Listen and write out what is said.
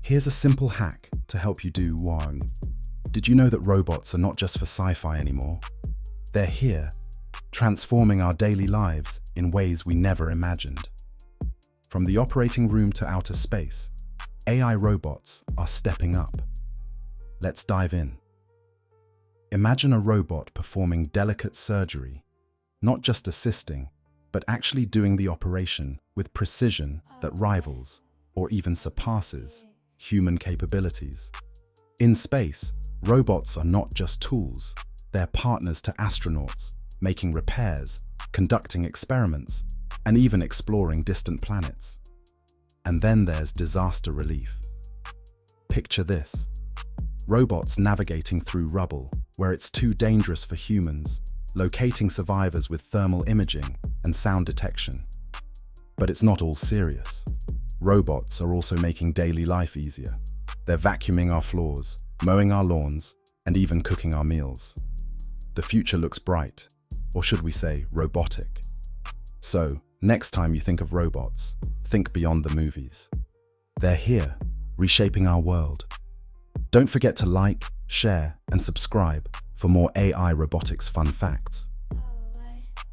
Here's a simple hack to help you do one. Did you know that robots are not just for sci-fi anymore? They're here, transforming our daily lives in ways we never imagined. From the operating room to outer space, AI robots are stepping up. Let's dive in. Imagine a robot performing delicate surgery, not just assisting, but actually doing the operation with precision that rivals or even surpasses human capabilities. In space, robots are not just tools, they're partners to astronauts, making repairs, conducting experiments, and even exploring distant planets. And then there's disaster relief. Picture this: robots navigating through rubble where it's too dangerous for humans, locating survivors with thermal imaging and sound detection. But it's not all serious. Robots are also making daily life easier. They're vacuuming our floors, mowing our lawns, and even cooking our meals. The future looks bright, or should we say robotic. So, next time you think of robots, think beyond the movies. They're here, reshaping our world. Don't forget to like, share, and subscribe for more AI robotics fun facts.